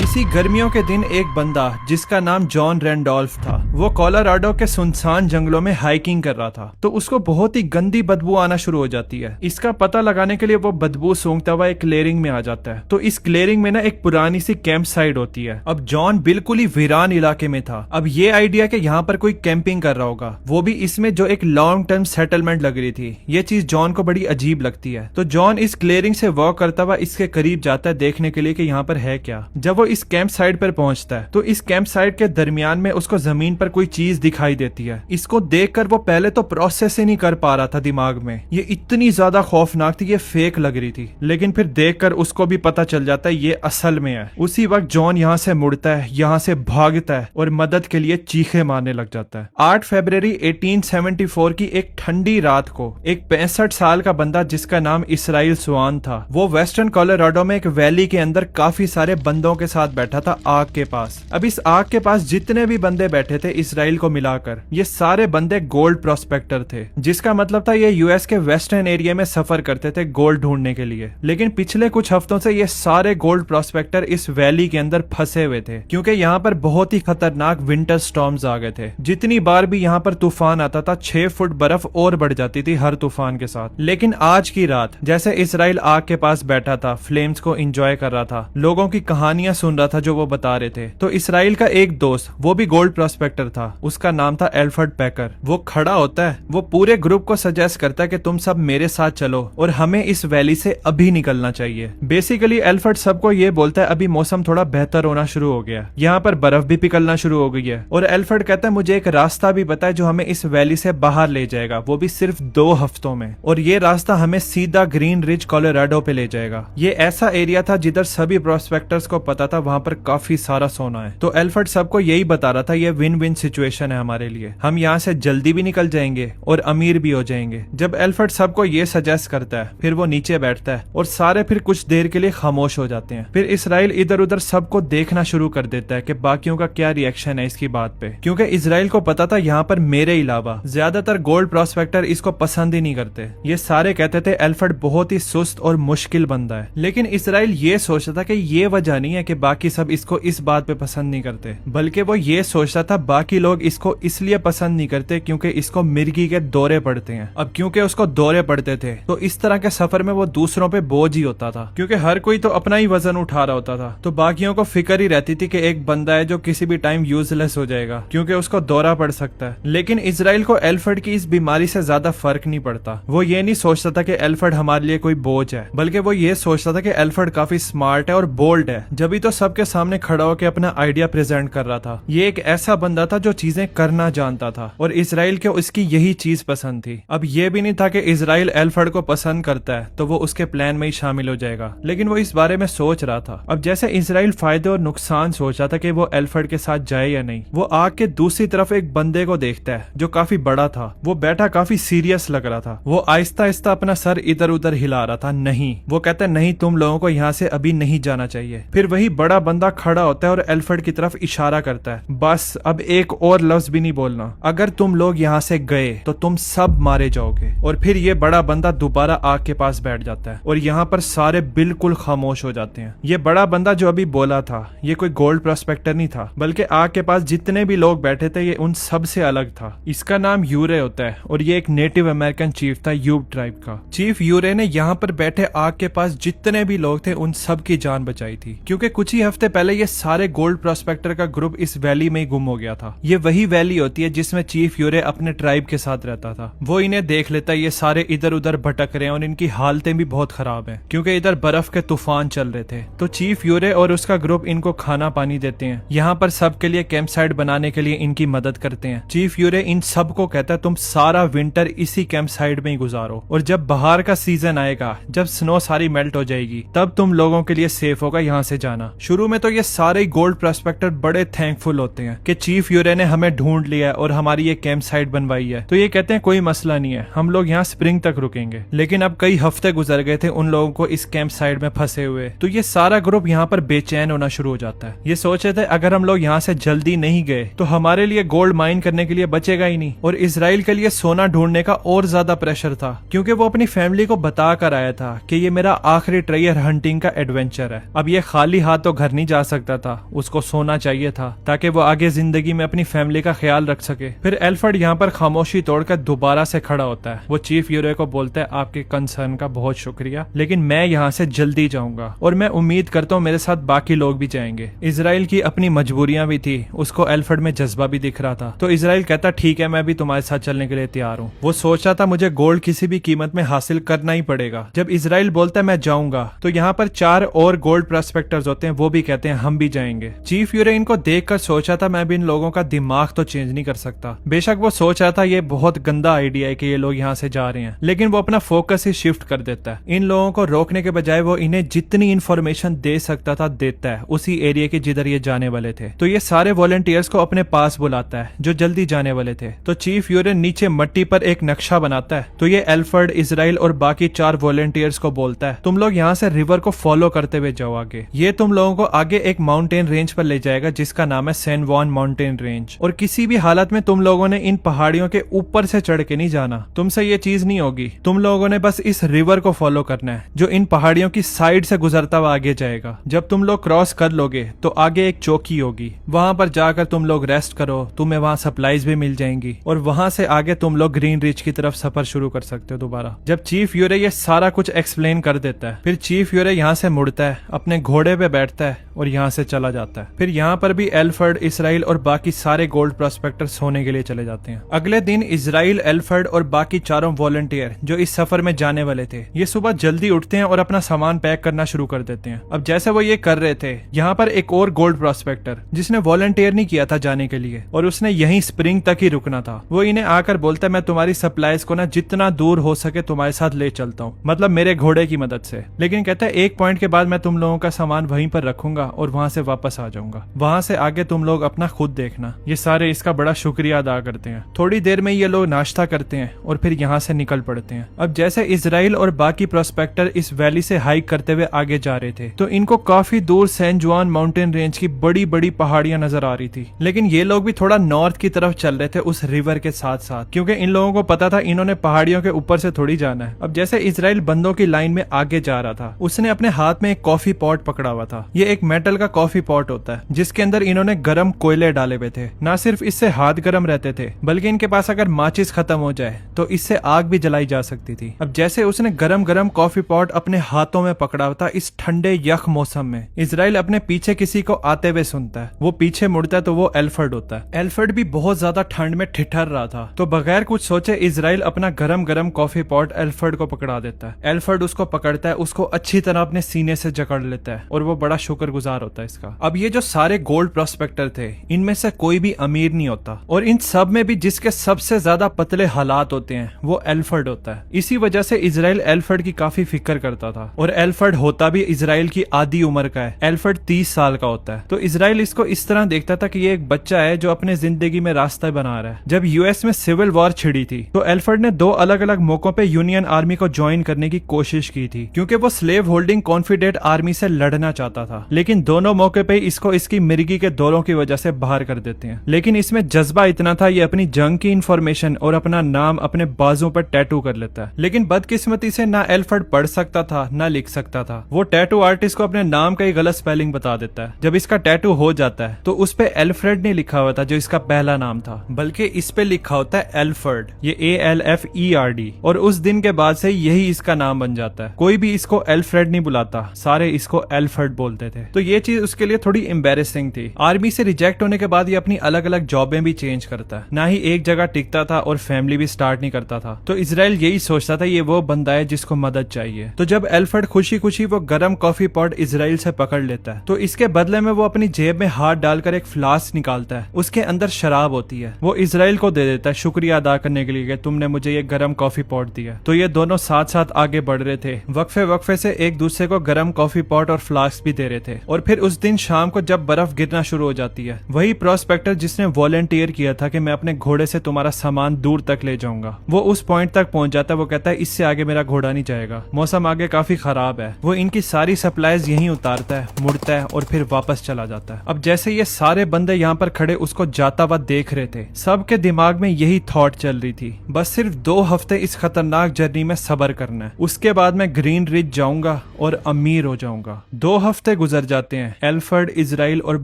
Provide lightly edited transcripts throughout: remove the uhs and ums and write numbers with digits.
किसी गर्मियों के दिन एक बंदा जिसका नाम जॉन रैंडोल्फ था, वो कोलोराडो के सुनसान जंगलों में हाइकिंग कर रहा था। तो उसको बहुत ही गंदी बदबू आना शुरू हो जाती है। इसका पता लगाने के लिए वो बदबू सूंघता हुआ एक क्लियरिंग में आ जाता है। तो इस क्लियरिंग में ना एक पुरानी सी कैंप साइट होती है। अब जॉन बिल्कुल ही वीरान इलाके में था। अब ये आइडिया कि यहाँ पर कोई कैंपिंग कर रहा होगा, वो भी इसमें जो एक लॉन्ग टर्म सेटलमेंट लग रही थी, ये चीज जॉन को बड़ी अजीब लगती है। तो जॉन इस क्लियरिंग से वॉक करता हुआ इसके करीब जाता है देखने के लिए कि यहाँ पर है क्या। जब वो इस कैंप साइट पर पहुंचता है तो इस कैंप साइट के दरमियान में उसको जमीन पर कोई चीज दिखाई देती है। इसको देखकर वो पहले तो प्रोसेस ही नहीं कर पा रहा था दिमाग में, ये इतनी ज्यादा खौफनाक थी, ये फेक लग रही थी। लेकिन फिर देखकर उसको भी पता चल जाता है ये असल में है। उसी वक्त जॉन यहाँ से मुड़ता है, यहाँ से भागता है और मदद के लिए चीखे मारने लग जाता है। 8 फरवरी 1874 की एक ठंडी रात को एक 65 साल का बंदा जिसका नाम इसराइल स्वान था, वो वेस्टर्न कोलोराडो में एक वैली के अंदर काफी सारे बंदों के साथ बैठा था आग के पास। अब इस आग के पास जितने भी बंदे बैठे थे इसराइल को मिलाकर, ये सारे बंदे गोल्ड प्रोस्पेक्टर थे, जिसका मतलब था ये यूएस के वेस्टर्न एरिया में सफर करते थे गोल्ड ढूंढने के लिए। लेकिन पिछले कुछ हफ्तों से ये सारे गोल्ड प्रोस्पेक्टर इस वैली के अंदर फंसे हुए थे, क्योंकि यहाँ पर बहुत ही खतरनाक विंटर स्टॉर्म्स आ गए थे। जितनी बार भी यहाँ पर तूफान आता था 6 फुट बर्फ और बढ़ जाती थी हर तूफान के साथ। लेकिन आज की रात जैसे इसराइल आग के पास बैठा था, फ्लेम्स को एंजॉय कर रहा था, लोगों की कहानियां सुन रहा था जो वो बता रहे थे, तो इसराइल का एक दोस्त, वो भी गोल्ड प्रोस्पेक्टर था, उसका नाम था एल्फ्रेड पैकर। वो खड़ा होता है, वो पूरे ग्रुप को सजेस्ट करता है कि तुम सब मेरे साथ चलो और हमें इस वैली से अभी निकलना चाहिए। बेसिकली एल्फ्रेड सबको ये बोलता है अभी मौसम थोड़ा बेहतर होना शुरू हो गया, यहाँ पर बर्फ भी पिघलना शुरू हो गई है। और एल्फ्रेड कहता है मुझे एक रास्ता भी पता है जो हमें इस वैली से बाहर ले जाएगा, वो भी सिर्फ 2 हफ्तों में, और ये रास्ता हमें सीधा ग्रीन रिज कोलोराडो पे ले जाएगा। ये ऐसा एरिया था जिधर सभी प्रोस्पेक्टर्स को पता था वहां पर काफी सारा सोना है। तो एल्फ्रेड सबको यही बता रहा था ये विन विन सिचुएशन है हमारे लिए, हम यहाँ से जल्दी भी निकल जाएंगे और अमीर भी हो जाएंगे। जब एल्फ्रेड सबको ये सजेस्ट करता है, फिर वो नीचे बैठता है और सारे फिर कुछ देर के लिए खामोश हो जाते हैं। फिर इसराइल इधर उधर सबको देखना शुरू कर देता है कि बाकियों का क्या रिएक्शन है इसकी बात पे, क्योंकि इसराइल को पता था यहाँ पर मेरे अलावा ज्यादातर गोल्ड प्रोस्पेक्टर इसको पसंद ही नहीं करते। ये सारे कहते थे एल्फ्रेड बहुत ही सुस्त और मुश्किल बंदा है। लेकिन इसराइल ये सोचता था कि ये वजह नहीं है कि बाकी सब इसको इस बात पे पसंद नहीं करते, बल्कि वो ये सोचता था बाकी लोग इसको इसलिए पसंद नहीं करते क्योंकि इसको मिर्गी के दौरे पड़ते हैं। अब क्योंकि उसको दौरे पड़ते थे तो इस तरह के सफर में वो दूसरों पे बोझ ही होता था, क्योंकि हर कोई तो अपना ही वजन उठा रहा होता था। तो बाकियों को फिक्र ही रहती थी कि एक बंदा है जो किसी भी टाइम यूजलेस हो जाएगा क्योंकि उसको दौरा पड़ सकता है। लेकिन इसराइल को एल्फ्रेड की इस बीमारी से ज्यादा फर्क नहीं पड़ता। वो ये नहीं सोचता था कि एल्फ्रेड हमारे लिए कोई बोझ है, बल्कि वो ये सोचता था कि एल्फ्रेड काफी स्मार्ट है और बोल्ड है, जब भी तो सबके सामने खड़ा होकर अपना आइडिया प्रेजेंट कर रहा था। ये एक ऐसा बंदा था जो चीजें करना जानता था और इसराइल को इसकी यही चीज पसंद थी। अब ये भी नहीं था कि इसराइल एल्फ्रेड को पसंद करता है तो वो उसके प्लान में ही शामिल हो जाएगा, लेकिन वो इस बारे में सोच रहा था। अब जैसे इसराइल फायदे और नुकसान सोच रहा था कि वो एल्फ्रेड के साथ जाए या नहीं, वो आग के दूसरी तरफ एक बंदे को देखता है जो काफी बड़ा था। वो बैठा काफी सीरियस लग रहा था। वो आहिस्ता आहिस्ता अपना सर इधर उधर हिला रहा था। नहीं, वो कहता है नहीं, तुम लोगों को यहाँ से अभी नहीं जाना चाहिए। फिर वही बड़ा बंदा खड़ा होता है और एल्फ्रेड की तरफ इशारा करता है, बस अब एक और लफ्ज भी नहीं बोलना, अगर तुम लोग यहाँ से गए तो तुम सब मारे जाओगे। और फिर ये बड़ा बंदा दोबारा आग के पास बैठ जाता है और यहाँ पर सारे बिल्कुल खामोश हो जाते हैं। ये बड़ा बंदा जो अभी बोला था ये कोई गोल्ड प्रोस्पेक्टर नहीं था, बल्कि आग के पास जितने भी लोग बैठे थे ये उन सब से अलग था। इसका नाम यूरे होता है और ये एक नेटिव अमेरिकन चीफ था, यूब ट्राइब का। चीफ यूरे ने यहाँ पर बैठे आग के पास जितने भी लोग थे उन सब की जान बचाई थी, क्योंकि कुछ ही हफ्ते पहले ये सारे गोल्ड प्रोस्पेक्टर का ग्रुप इस वैली में ही गुम हो गया था। ये वही वैली होती है जिसमें चीफ यूरे अपने ट्राइब के साथ रहता था। वो इन्हें देख लेता है ये सारे इधर उधर भटक रहे हैं और इनकी हालतें भी बहुत खराब हैं क्योंकि इधर बर्फ के तूफान चल रहे थे। तो चीफ यूरे और उसका ग्रुप इनको खाना पानी देते हैं, यहाँ पर सबके लिए कैंप साइट बनाने के लिए इनकी मदद करते हैं। चीफ यूरे इन सबको कहता है तुम सारा विंटर इसी कैंप साइट में ही गुजारो और जब बाहर का सीजन आएगा, जब स्नो सारी मेल्ट हो जाएगी, तब तुम लोगों के लिए सेफ होगा यहाँ से जाना। शुरू में तो ये सारे गोल्ड प्रोस्पेक्टर बड़े थैंकफुल होते हैं कि चीफ फ्यूरे ने हमें ढूंढ लिया और हमारी ये कैंप साइट बनवाई है। तो ये कहते हैं कोई मसला नहीं है, हम लोग यहाँ स्प्रिंग तक रुकेंगे। लेकिन अब कई हफ्ते गुजर गए थे उन लोगों को इस कैंप साइट में फंसे हुए। तो ये सारा ग्रुप यहाँ पर बेचैन होना शुरू हो जाता है। ये सोच रहे थे अगर हम लोग यहाँ से जल्दी नहीं गए तो हमारे लिए गोल्ड माइन करने के लिए बचेगा ही नहीं, और इजराइल के लिए सोना ढूंढने का और ज्यादा प्रेशर था, क्योंकि वो अपनी फैमिली को बता कर आया था कि ये मेरा आखिरी ट्रेजर हंटिंग का एडवेंचर है। अब ये खाली हाथ तो घर नहीं जा सकता था, उसको सोना चाहिए था ताकि वो आगे जिंदगी में अपनी फैमिली का ख्याल रख सके। फिर एल्फर्ड यहाँ पर खामोशी तोड़कर दोबारा से खड़ा होता है। वो चीफ यूरे को बोलता है आपके कंसर्न का बहुत शुक्रिया, लेकिन मैं यहाँ से जल्दी जाऊंगा और मैं उम्मीद करता हूँ मेरे साथ बाकी लोग भी जाएंगे। इजराइल की अपनी मजबूरियां भी थी, उसको एल्फर्ड में जज्बा भी दिख रहा था। तो इजराइल कहता ठीक है मैं भी तुम्हारे साथ चलने के लिए तैयार हूँ। वो सोच रहा था मुझे गोल्ड किसी भी कीमत में हासिल करना ही पड़ेगा। जब इजराइल बोलता है मैं जाऊंगा तो यहाँ पर 4 और गोल्ड प्रोस्पेक्टर्स होते हैं, वो भी कहते हैं हम भी जाएंगे। चीफ यूरे इनको देखकर सोचा था मैं भी इन लोगों का दिमाग तो चेंज नहीं कर सकता। बेशक वो सोच रहा था ये बहुत गंदा आइडिया है कि ये लोग यहाँ से जा रहे हैं, लेकिन वो अपना फोकस ही शिफ्ट कर देता है। इन लोगों को रोकने के बजाय वो इन्हें जितनी इंफॉर्मेशन दे सकता था देता है उसी एरिया के जिधर ये जाने वाले थे। तो ये सारे वॉलंटियर्स को अपने पास बुलाता है जो जल्दी जाने वाले थे। तो चीफ यूरे नीचे मट्टी पर एक नक्शा बनाता है। तो ये एल्फर्ड, इजराइल और बाकी 4 वॉलंटियर्स को बोलता है तुम लोग यहाँ से रिवर को फॉलो करते हुए जाओ आगे। ये तुम लोगों को आगे एक माउंटेन रेंज पर ले जाएगा जिसका नाम है सैन वॉन माउंटेन रेंज, और किसी भी हालत में तुम लोगों ने इन पहाड़ियों के ऊपर से चढ़ के नहीं जाना। तुमसे ये चीज नहीं होगी, तुम लोगों ने बस इस रिवर को फॉलो करना है जो इन पहाड़ियों की साइड से गुजरता हुआ आगे जाएगा। जब तुम लोग क्रॉस कर लोगे तो आगे एक चौकी होगी, वहां पर जाकर तुम लोग रेस्ट करो, तुम्हें वहां सप्लाईज भी मिल जाएंगी और वहां से आगे तुम लोग ग्रीन रिच की तरफ सफर शुरू कर सकते हो दोबारा। जब चीफ यूरे ये सारा कुछ एक्सप्लेन कर देता है फिर चीफ यूरे यहाँ से मुड़ता है, अपने घोड़े पे बैठता है और यहाँ से चला जाता है। फिर यहाँ पर भी एल्फर्ड, इजराइल और बाकी सारे गोल्ड प्रोस्पेक्टर सोने के लिए चले जाते हैं। अगले दिन इजराइल, एल्फर्ड और बाकी 4 वॉलंटियर जो इस सफर में जाने वाले थे ये सुबह जल्दी उठते हैं और अपना सामान पैक करना शुरू कर देते हैं। अब जैसे वो ये कर रहे थे यहाँ पर एक और गोल्ड प्रोस्पेक्टर जिसने वॉलंटियर नहीं किया था जाने के लिए और उसने यहीं स्प्रिंग तक ही रुकना था, वो इन्हें आकर बोलता है मैं तुम्हारी सप्लाईज को ना जितना दूर हो सके तुम्हारे साथ ले चलता हूँ, मतलब मेरे घोड़े की मदद से। लेकिन कहता है एक पॉइंट के बाद मैं तुम लोगों का सामान वहीं पर रखूंगा और वहां से वापस आ जाऊंगा, वहां से आगे तुम लोग अपना खुद देखना। ये सारे इसका बड़ा शुक्रिया अदा करते हैं। थोड़ी देर में ये लोग नाश्ता करते हैं और फिर यहाँ से निकल पड़ते हैं। अब जैसे इजराइल और बाकी प्रोस्पेक्टर इस वैली से हाइक करते हुए आगे जा रहे थे तो इनको काफी दूर सैन जुआन माउंटेन रेंज की बड़ी बड़ी पहाड़ियां नजर आ रही थी। लेकिन ये लोग भी थोड़ा नॉर्थ की तरफ चल रहे थे उस रिवर के साथ साथ, क्योंकि इन लोगों को पता था इन्होंने पहाड़ियों के ऊपर से थोड़ी जाना है। अब जैसे इजराइल बंदों की लाइन में आगे जा रहा था उसने अपने हाथ में एक कॉफी पॉट पकड़ा हुआ था। ये एक मेटल का कॉफी पॉट होता है जिसके अंदर इन्होंने गर्म कोयले डाले हुए थे। ना सिर्फ इससे हाथ गर्म रहते थे बल्कि इनके पास अगर माचिस खत्म हो जाए तो इससे आग भी जलाई जा सकती थी। अब जैसे उसने गरम गरम कॉफी पॉट अपने हाथों में पकड़ा हुआ था इस ठंडे यख मौसम में, इजराइल अपने पीछे किसी को आते हुए सुनता है। वो पीछे मुड़ता है तो वो एल्फर्ड होता है। एल्फर्ड भी बहुत ज्यादा ठंड में ठिठर रहा था तो बगैर कुछ सोचे इजराइल अपना गरम गरम कॉफी पॉट एल्फर्ड को पकड़ा देता है। एल्फर्ड उसको पकड़ता है, उसको अच्छी तरह अपने सीने से जकड़ लेता है और वो बड़ा शुक्रगुजार होता है इसका। अब ये जो सारे गोल्ड प्रोस्पेक्टर थे इनमें से कोई भी अमीर नहीं होता और इन सब में भी जिसके सबसे ज्यादा पतले हालात होते हैं वो एल्फर्ड होता है। इसी वजह से इजराइल एल्फर्ड की काफी फिक्र करता था और एल्फर्ड होता भी इजराइल की आधी उम्र का है। एल्फर्ड 30 साल का होता है। तो इजराइल इसको इस तरह देखता था कि ये एक बच्चा है जो अपने जिंदगी में रास्ता बना रहा है। जब यूएस में सिविल वॉर छिड़ी थी तो एल्फर्ड ने 2 अलग अलग मौकों पे यूनियन आर्मी को ज्वाइन करने की कोशिश की थी क्योंकि वो स्लेव होल्डिंग कॉन्फिडेंट आर्मी से लड़ना चाहता था। लेकिन दोनों मौके पे इसको इसकी मिर्गी के दौरों की वजह से बाहर कर देते हैं। लेकिन इसमें जज्बा इतना था ये अपनी जंग की इंफॉर्मेशन और अपना नाम अपने बाजू पर टैटू कर लेता है। लेकिन बदकिस्मती से ना एल्फर्ड पढ़ सकता था ना लिख सकता था। वो टैटू आर्टिस्ट को अपने नाम का ही गलत स्पेलिंग बता देता है। जब इसका टैटू हो जाता है तो उस पे एल्फ्रेड नहीं लिखा हुआ था जो इसका पहला नाम था, बल्कि इस पे लिखा होता है एल्फर्ड, ये ALFERD, और उस दिन के बाद से यही इसका नाम बन जाता है। कोई भी इसको एल्फ्रेड नहीं बुलाता, सारे इसको एल्फर्ड बोलते थे। तो ये चीज उसके लिए थोड़ी एम्बेरेसिंग थी। आर्मी से रिजेक्ट होने के बाद ये अपनी अलग अलग जॉबें भी चेंज करता है, ना ही एक जगह टिकता था और फैमिली भी स्टार्ट नहीं करता था। तो इजराइल यही सोचता था ये वो बंदा है जिसको मदद चाहिए। तो जब एल्फर्ड खुशी खुशी वो गरम कॉफी पॉट इजराइल से पकड़ लेता है तो इसके बदले में वो अपनी जेब में हाथ डालकर एक फ्लास्क निकालता है, उसके अंदर शराब होती है। वो इजराइल को दे देता है शुक्रिया अदा करने के लिए कि तुमने मुझे ये गरम कॉफी पॉट दिया। तो ये दोनों साथ साथ आगे बढ़ रहे थे, वक्फे वक्फे से एक दूसरे को गरम कॉफी पॉट और फ्लास्क भी दे रहे थे। और फिर उस दिन शाम को जब बर्फ गिरना शुरू हो जाती है वही प्रोस्पेक्टर जिसने वॉलंटियर किया था कि मैं अपने घोड़े से तुम्हारा सामान दूर तक ले जाऊंगा, वो उस पॉइंट तक पहुंच जाता है। वो कहता है इससे आगे मेरा घोड़ा नहीं जाएगा, मौसम आगे काफी खराब है। वो इनकी सारी सप्लाईज यहीं उतारता है, मुड़ता है और फिर वापस चला जाता है। अब जैसे ये सारे बंदे यहाँ पर खड़े उसको जाता हुआ देख रहे थे, सबके दिमाग में यही थॉट चल रही थी, बस सिर्फ 2 हफ्ते इस खतरनाक जर्नी में सब्र करना है, उसके बाद मैं ग्रीन रिज जाऊंगा और अमीर हो जाऊंगा। 2 हफ्ते गुजर जाते हैं। एल्फर्ड, इजराइल और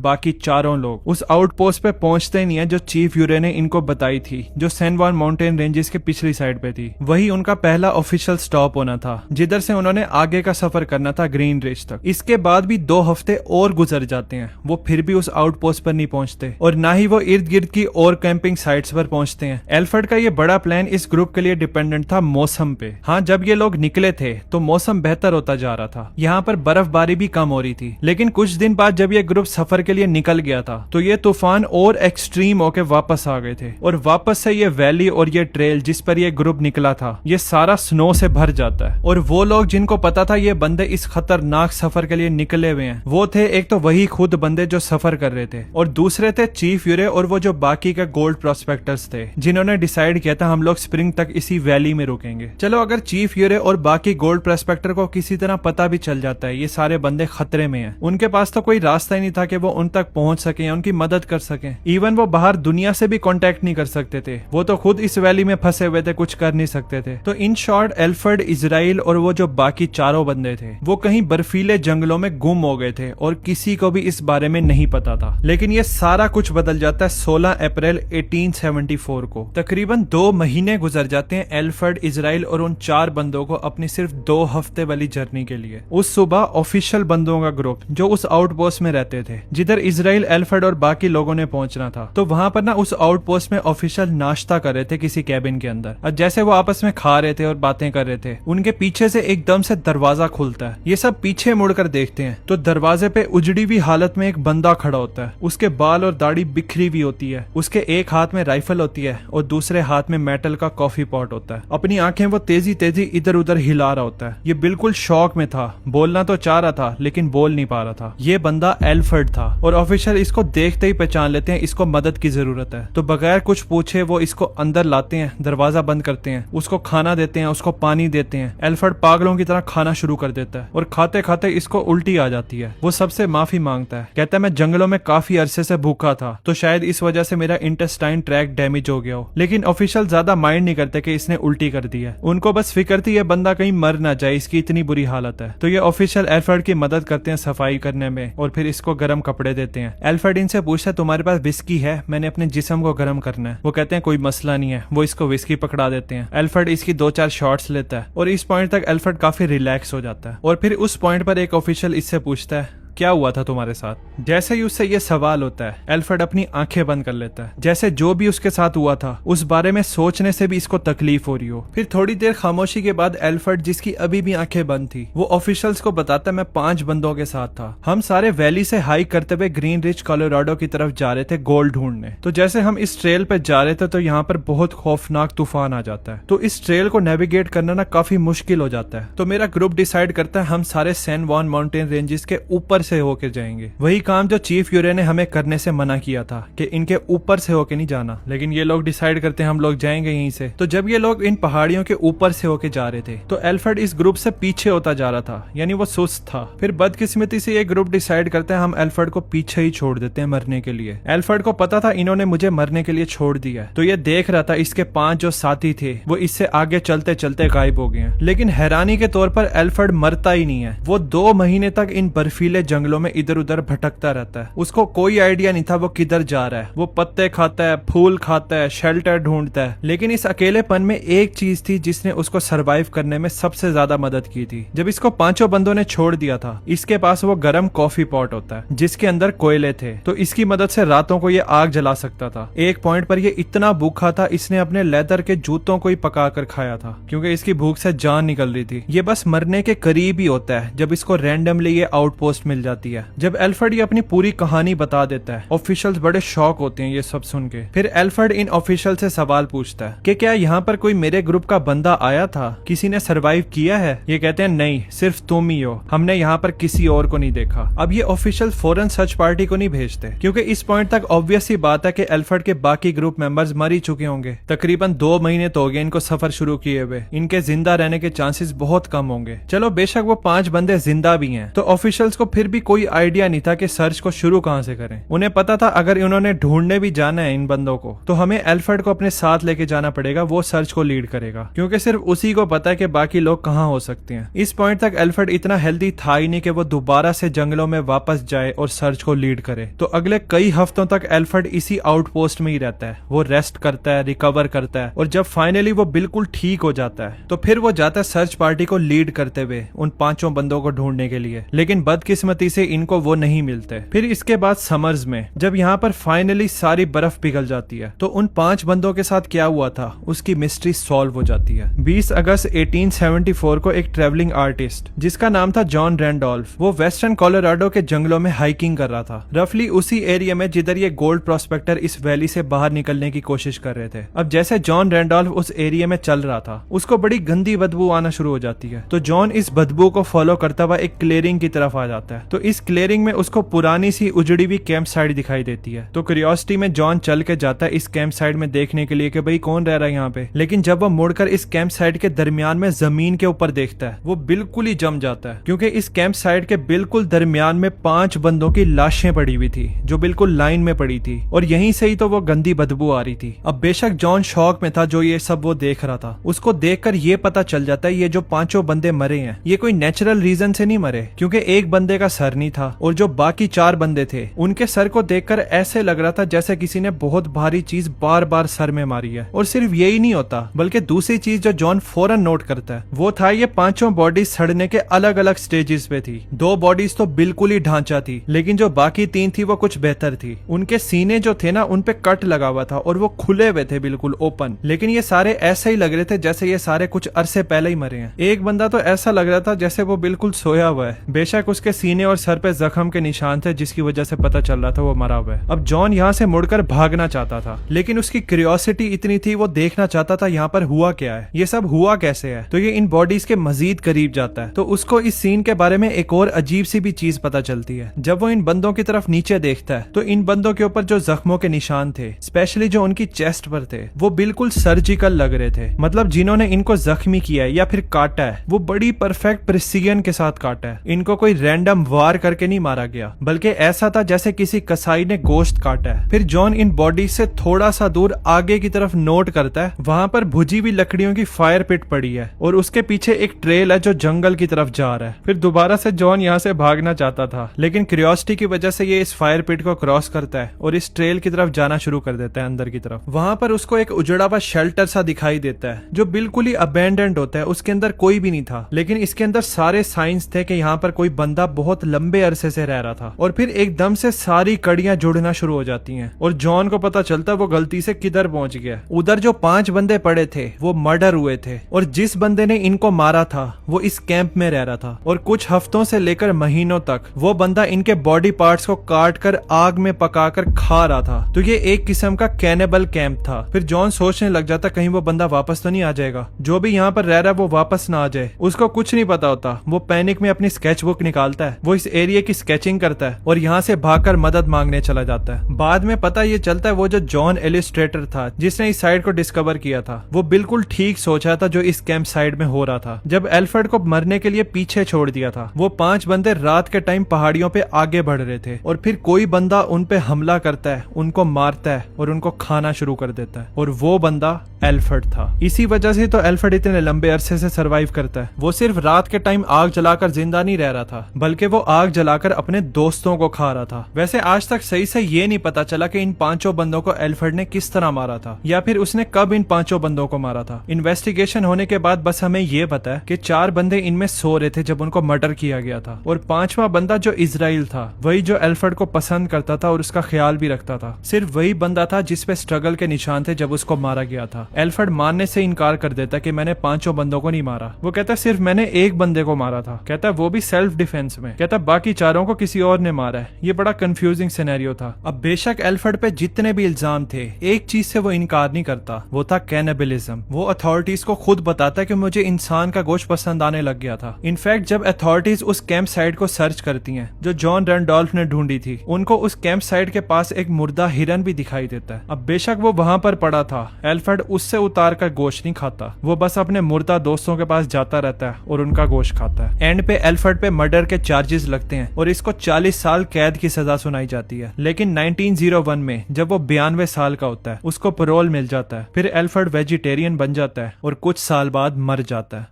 बाकी चारों लोग उस आउटपोस्ट पे पहुंचते नहीं है जो चीफ यूरे ने इनको बताई थी, जो सैन जुआन माउंटेन रेंजेस के पिछली साइड पे थी। वही उनका पहला ऑफिशियल स्टॉप होना था, जिधर से उन्होंने आगे का सफर करना था ग्रीन रिज तक। इसके बाद भी 2 हफ्ते और गुजर जाते हैं, वो फिर भी उस आउटपोस्ट पर नहीं पहुंचते और ना ही वो इर्द गिर्द की और कैंपिंग साइट्स पर पहुंचते हैं। एल्फर्ड का ये बड़ा प्लान इस ग्रुप के लिए डिपेंडेंट था मौसम पे। हाँ, जब ये लोग निकले थे तो मौसम बेहतर होता जा रहा था, यहाँ पर बर्फबारी भी कम हो रही थी। लेकिन कुछ दिन बाद जब ये ग्रुप सफर के लिए निकल गया था तो ये तूफान और एक्सट्रीम होके वापस आ गए थे और वापस से ये वैली और ये ट्रेल जिस पर ये ग्रुप निकला था ये सारा स्नो से भर जाता है। और वो लोग जिनको पता था ये बंदे इस खतरनाक सफर के लिए निकले हुए हैं, वो थे एक तो वही खुद बंदे जो सफर कर रहे थे और दूसरे थे चीफ यूरे और वो जो बाकी के गोल्ड प्रोस्पेक्टर्स थे जिन्होंने डिसाइड किया था हम लोग स्प्रिंग तक इसी वैली में रुकेंगे। चलो, अगर चीफ यूरे और बाकी गोल्ड प्रोस्पेक्टर को किसी तरह पता भी चल जाता है ये सारे बंदे खतरे में हैं, उनके पास तो कोई रास्ता ही नहीं था कि वो उन तक पहुंच सके या उनकी मदद कर सके। इवन वो बाहर दुनिया से भी कांटेक्ट नहीं कर सकते थे, वो तो खुद इस वैली में फंसे हुए थे, कुछ कर नहीं सकते थे। तो इन शॉर्ट एल्फर्ड, इजराइल और वो जो बाकी चारों बंदे थे वो कहीं बर्फीले जंगलों में गुम हो गए थे और किसी को भी इस बारे में नहीं पता था। लेकिन ये सारा कुछ बदल जाता है 16 अप्रैल 1874 को। तकरीबन 2 महीने गुजर जाते हैं एल्फर्ड, इजराइल और उन 4 बंदों को अपनी सिर्फ 2 हफ्ते वाली जर्नी के लिए। उस सुबह ऑफिशियल बंदों का ग्रुप जो उस आउटपोस्ट में रहते थे जिधर इजराइल, एल्फर्ड और बाकी लोगों ने पहुंचना था, तो वहां पर ना उस आउटपोस्ट में ऑफिशियल नाश्ता कर रहे थे किसी कैबिन के अंदर। और जैसे वो आपस में खा रहे थे और बातें कर रहे थे उनके पीछे से एकदम से दरवाजा खुलता है। ये सब पीछे मुड़कर देखते हैं तो दरवाजे पे उजड़ी हुई हालत में एक बंदा खड़ा होता है। उसके बाल और दाढ़ी बिखरी हुई होती है, उसके एक हाथ में राइफल होती है और दूसरे हाथ में मेटल का कॉफी पॉट होता है। अपनी आंखें वो तेजी तेजी इधर उधर हिला रहा होता है। ये बिल्कुल शॉक में था, बोलना तो चाह रहा था लेकिन बोल नहीं पा रहा था। ये बंदा एल्फर्ड था और ऑफिशियल इसको देखते ही पहचान लेते हैं इसको मदद की जरूरत है। तो बगैर कुछ पूछे वो इसको अंदर लाते हैं, दरवाजा बंद करते हैं, उसको खाना देते हैं, उसको पानी देते हैं। एल्फर्ड पागलों की तरह खाना शुरू कर देता है और खाते खाते इसको उल्टी आ जाती है। वो सबसे माफी मांगता है, कहता है मैं जंगलों में काफी अरसे से भूखा था तो शायद इस वजह से मेरा इंटेस्टाइन ट्रैक डैमेज हो गया हो। लेकिन ऑफिशियल ज्यादा माइंड नहीं करते कि इसने उल्टी कर दी है, उनको बस फिक्र थी ये बंदा कहीं मर ना जाए, इसकी इतनी बुरी हालत है। तो ये ऑफिशियल एल्फर्ड की मदद करते हैं सफाई करने में और फिर इसको गर्म कपड़े देते हैं। एल्फर्ड इनसे पूछता है तुम्हारे पास विस्की है, मैंने अपने जिस्म को गर्म करना है। वो कहते हैं कोई मसला नहीं है, वो इसको विस्की पकड़ा देते हैं। एल्फर्ड इसकी 2-4 शॉट्स लेता है और इस पॉइंट तक एल्फर्ड काफी रिलैक्स हो जाता है। और फिर उस पॉइंट पर एक ऑफिशियल इससे पूछता है क्या हुआ था तुम्हारे साथ। जैसे ही उससे ये सवाल होता है एल्फर्ड अपनी आंखें बंद कर लेता है, जैसे जो भी उसके साथ हुआ था उस बारे में सोचने से भी इसको तकलीफ हो रही हो। फिर थोड़ी देर खामोशी के बाद एल्फर्ड, जिसकी अभी भी आंखें बंद थी, वो ऑफिशियल्स को बताता है मैं 5 बंदों के साथ था, हम सारे वैली से हाइक करते हुए ग्रीन रिज कोलोराडो की तरफ जा रहे थे गोल्ड ढूंढने। तो जैसे हम इस ट्रेल पे जा रहे थे तो यहाँ पर बहुत खौफनाक तूफान आ जाता है, तो इस ट्रेल को नेविगेट करना ना काफी मुश्किल हो जाता है। तो मेरा ग्रुप डिसाइड करता है हम सारे सैन जुआन माउंटेन रेंजेस के ऊपर से होके जाएंगे। वही काम जो चीफ यूरे ने हमें करने से मना किया था कि इनके ऊपर से होके नहीं जाना, लेकिन ये लोग डिसाइड करते हैं हम लोग जाएंगे यहीं से। तो जब ये लोग इन पहाड़ियों के ऊपर से होके जा रहे थे तो एल्फर्ड इस ग्रुप से पीछे होता जा रहा था, यानी वो सुस्त था। फिर बदकिस्मती से ये ग्रुप डिसाइड करता है हम एल्फर्ड को पीछे ही छोड़ देते हैं मरने के लिए। एल्फर्ड को पता था इन्होंने मुझे मरने के लिए छोड़ दिया है, तो ये देख रहा था इसके 5 जो साथी थे वो इससे आगे चलते चलते गायब हो गए हैं। लेकिन हैरानी के तौर पर एल्फर्ड मरता ही नहीं है। वो 2 महीने तक इन बर्फीले जंगलों में इधर उधर भटकता रहता है। उसको कोई आइडिया नहीं था वो किधर जा रहा है। वो पत्ते खाता है, फूल खाता है, शेल्टर ढूंढता है। लेकिन इस अकेलेपन में एक चीज थी जिसने उसको सरवाइव करने में सबसे ज्यादा मदद की थी। जब इसको 5 बंदों ने छोड़ दिया था इसके पास वो गर्म कॉफी पॉट होता है जिसके अंदर कोयले थे, तो इसकी मदद से रातों को ये आग जला सकता था। एक पॉइंट पर ये इतना भूखा था इसने अपने लेदर के जूतों को ही पका कर खाया था क्योंकि इसकी भूख से जान निकल रही थी। ये बस मरने के करीब ही होता है जब इसको रैंडमली ये आउटपोस्ट मिल जाती है। जब एल्फ्रेड ये अपनी पूरी कहानी बता देता है, ऑफिशियल्स बड़े शॉक होते हैं ये सब सुन के। फिर एल्फ्रेड इन ऑफिशियल से सवाल पूछता है कि क्या यहाँ पर कोई मेरे ग्रुप का बंदा आया था, किसी ने सरवाइव किया है? ये कहते हैं नहीं, सिर्फ तुम ही हो, हमने यहाँ पर किसी और को नहीं देखा। अब ये ऑफिशियल फौरन सर्च पार्टी को नहीं भेजते, क्योंकि इस पॉइंट तक ऑब्वियस ही बात है कि एल्फ्रेड के बाकी ग्रुप मेंबर्स मर ही चुके होंगे। तकरीबन 2 महीने तो हो गए इनको सफर शुरू किए हुए, इनके जिंदा रहने के चांसेस बहुत कम होंगे। चलो बेशक वो 5 बंदे जिंदा भी हैं, तो ऑफिशियल्स को फिर भी कोई आइडिया नहीं था कि सर्च को शुरू कहां से करें। उन्हें पता था अगर इन्होंने ढूंढने भी जाना है इन बंदों को, तो हमें एल्फ्रेड को अपने साथ लेके जाना पड़ेगा, वो सर्च को लीड करेगा, क्योंकि सिर्फ उसी को पता है कि बाकी लोग कहां हो सकते हैं। इस पॉइंट तक एल्फ्रेड इतना हेल्दी था ही नहीं कि वो दोबारा से जंगलों में वापस जाए और सर्च को लीड करे। तो अगले कई हफ्तों तक एल्फ्रेड इसी आउटपोस्ट में ही रहता है। वो रेस्ट करता है, रिकवर करता है, और जब फाइनली वो बिल्कुल ठीक हो जाता है तो फिर वो जाता है सर्च पार्टी को लीड करते हुए उन 5 बंदों को ढूंढने के लिए। लेकिन बदकिस्मती से इनको वो नहीं मिलते। फिर इसके बाद समर्स में जब यहाँ पर फाइनली सारी बर्फ पिघल जाती है, तो उन 5 बंदों के साथ क्या हुआ था उसकी मिस्ट्री सॉल्व हो जाती है। 20 अगस्त 1874 को एक ट्रेवलिंग आर्टिस्ट जिसका नाम था जॉन रैंडोल्फ, वो वेस्टर्न कोलोराडो के जंगलों में हाइकिंग कर रहा था, रफली उसी एरिया में जिधर ये गोल्ड प्रोस्पेक्टर इस वैली से बाहर निकलने की कोशिश कर रहे थे। अब जैसे जॉन रैंडोल्फ उस एरिया में चल रहा था, उसको बड़ी गंदी बदबू आना शुरू हो जाती है। तो जॉन इस बदबू को फॉलो करता हुआ एक क्लियरिंग की तरफ आ जाता है। तो इस क्लियरिंग में उसको पुरानी सी उजड़ी हुई कैंप साइट दिखाई देती है। तो क्यूरियोसिटी में जॉन चल के जाता है इस कैंप साइट में देखने के लिए कि भाई कौन रह रहा है यहाँ पे। लेकिन जब वो मुड़कर इस कैंप साइट के दरमियान में जमीन के ऊपर देखता है, वो बिल्कुल ही जम जाता है, क्योंकि इस कैंप साइट के बिल्कुल दरमियान में 5 बंदों की लाशें पड़ी हुई थी जो बिल्कुल लाइन में पड़ी थी, और यहीं से ही तो वो गंदी बदबू आ रही थी। अब बेशक जॉन शॉक में था जो ये सब वो देख रहा था। उसको देखकर ये पता चल जाता है ये जो 5 बंदे मरे हैं ये कोई नेचुरल रीजन से नहीं मरे, क्योंकि एक बंदे का सर नहीं था, और जो बाकी 4 बंदे थे उनके सर को देखकर ऐसे लग रहा था जैसे किसी ने बहुत भारी चीज बार बार सर में मारी है। और सिर्फ यही नहीं होता, बल्कि दूसरी चीज जो जॉन फौरन नोट करता है वो था ये 5 बॉडीज सड़ने के अलग अलग स्टेजेस पे थी। 2 बॉडीज तो बिल्कुल ही ढांचा थी, लेकिन जो बाकी 3 थी वो कुछ बेहतर थी। उनके सीने जो थे ना उन पे कट लगा हुआ था और वो खुले हुए थे बिल्कुल ओपन, लेकिन ये सारे ऐसे ही लग रहे थे जैसे ये सारे कुछ अरसे पहले ही मरे हैं। एक बंदा तो ऐसा लग रहा था जैसे वो बिल्कुल सोया हुआ है। बेशक उसके सीने और सर पे जख्म के निशान थे जिसकी वजह से पता चल रहा था वो मरा हुआ है। अब जॉन यहाँ से मुड़कर भागना चाहता था, लेकिन उसकी क्यूरियोसिटी इतनी थी वो देखना चाहता था यहाँ पर हुआ क्या है, ये सब हुआ कैसे है। तो ये इन बॉडीज के मजीद करीब जाता है, तो उसको इस सीन के बारे में एक और अजीब सी भी चीज पता चलती है। जब वो इन बंदों की तरफ नीचे देखता है तो इन बंदों के ऊपर जो जख्मों के निशान थे, स्पेशली जो उनकी चेस्ट पर थे, वो बिल्कुल सर्जिकल लग रहे थे। मतलब जिन्होंने इनको जख्मी किया है या फिर काटा है वो बड़ी परफेक्ट प्रिसीजन के साथ काटा है। इनको कोई रैंडम वार करके नहीं मारा गया, बल्कि ऐसा था जैसे किसी कसाई ने गोश्त काटा है। फिर जॉन इन बॉडी से थोड़ा सा दूर आगे की तरफ नोट करता है, वहां पर भुजी हुई लकड़ियों की फायर पिट पड़ी है और उसके पीछे एक ट्रेल है जो जंगल की तरफ जा रहा है। फिर दोबारा से जॉन यहाँ से भागना चाहता था, लेकिन क्यूरियोसिटी की वजह से ये इस फायर पिट को क्रॉस करता है और इस ट्रेल की तरफ जाना शुरू कर देता है अंदर की तरफ। वहां पर उसको एक उजड़ा हुआ शेल्टर सा दिखाई देता है जो बिल्कुल ही अबेंडेंड होता है, उसके अंदर कोई भी नहीं था, लेकिन इसके अंदर सारे साइंस थे कि यहाँ पर कोई बंदा बहुत लंबे अरसे से रह रहा था। और फिर एकदम से सारी कड़ियां जुड़ना शुरू हो जाती हैं और जॉन को पता चलता वो गलती से किधर पहुंच गया। उधर जो 5 बंदे पड़े थे वो मर्डर हुए थे, और जिस बंदे ने इनको मारा था वो इस कैंप में रह रहा था, और कुछ हफ्तों से लेकर महीनों तक वो बंदा इनके बॉडी पार्ट्स को काट कर आग में पकाकर खा रहा था। तो ये एक किस्म का कैनिबल कैंप था। फिर जॉन सोचने लग जाता कहीं वो बंदा वापस तो नहीं आ जाएगा, जो भी यहाँ पर रह रहा है वो वापस ना आ जाए। उसको कुछ नहीं पता होता, वो पैनिक में अपनी स्केच बुक निकालता है, वो इस एरिया की स्केचिंग करता है और यहाँ से भागकर मदद मांगने चला जाता है। बाद में पता ये चलता है वो जो जॉन इलिस्ट्रेटर था जिसने इस साइड को डिस्कवर किया था, वो बिल्कुल ठीक सोचा था जो इस कैंप साइड में हो रहा था। जब एल्फ्रेड को मरने के लिए पीछे छोड़ दिया था, वो 5 बंदे रात के टाइम पहाड़ियों पे आगे बढ़ रहे थे, और फिर कोई बंदा उन पे हमला करता है, उनको मारता है और उनको खाना शुरू कर देता है, और वो बंदा एल्फ्रेड था। इसी वजह से तो एल्फ्रेड इतने लंबे अरसे से सरवाइव करता है। वो सिर्फ रात के टाइम आग जलाकर जिंदा नहीं रह रहा था, बल्कि वो आग जलाकर अपने दोस्तों को खा रहा था। वैसे आज तक सही से ये नहीं पता चला कि इन 5 बंदों को एल्फ्रेड ने किस तरह मारा था, या फिर उसने कब इन 5 बंदों को मारा था। इन्वेस्टिगेशन होने के बाद बस हमें ये पता है कि 4 बंदे इनमें सो रहे थे जब उनको मर्डर किया गया था, और 5वां बंदा जो इजराइल था, वही जो एल्फ्रेड को पसंद करता था और उसका ख्याल भी रखता था, सिर्फ वही बंदा था जिसपे स्ट्रगल के निशान थे जब उसको मारा गया था। एल्फ्रेड मानने से इनकार कर देता कि मैंने 5 बंदों को नहीं मारा। वो कहता सिर्फ मैंने एक बंदे को मारा था, कहता वो भी सेल्फ डिफेंस में। कहता मतलब बाकी चारों को किसी और ने मारा है। ये बड़ा कंफ्यूजिंग सिनेरियो था। अब बेशक एल्फ्रेड पे जितने भी इल्जाम थे, एक चीज से वो इनकार नहीं करता, वो था कैनिबलिज्म। वो अथॉरिटीज को खुद बताता कि मुझे इंसान का गोश्त पसंद आने लग गया था। इनफैक्ट जब अथॉरिटीज उस कैंप साइट को सर्च करती हैं जो जॉन रैंडोल्फ ने ढूंढी थी, उनको उस कैंप साइट के पास एक मुर्दा हिरन भी दिखाई देता है। अब बेशक वो वहां पर पड़ा था, एल्फ्रेड उससे उतार कर गोश्त नहीं खाता, वो बस अपने मुर्दा दोस्तों के पास जाता रहता है और उनका गोश्त खाता है। एंड पे एल्फ्रेड पे मर्डर के चार्जेस लगते हैं और इसको 40 साल कैद की सजा सुनाई जाती है। लेकिन 1901 में जब वो 92 साल का होता है, उसको पैरोल मिल जाता है। फिर एल्फ्रेड वेजिटेरियन बन जाता है और कुछ साल बाद मर जाता है।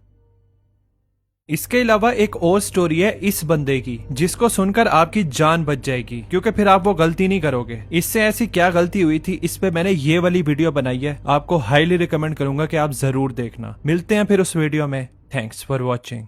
इसके अलावा एक और स्टोरी है इस बंदे की, जिसको सुनकर आपकी जान बच जाएगी, क्योंकि फिर आप वो गलती नहीं करोगे। इससे ऐसी क्या गलती हुई थी, इस पे मैंने ये वाली वीडियो बनाई है, आपको हाईली रिकमेंड करूंगा कि आप जरूर देखना। मिलते हैं फिर उस वीडियो में। Thanks for watching.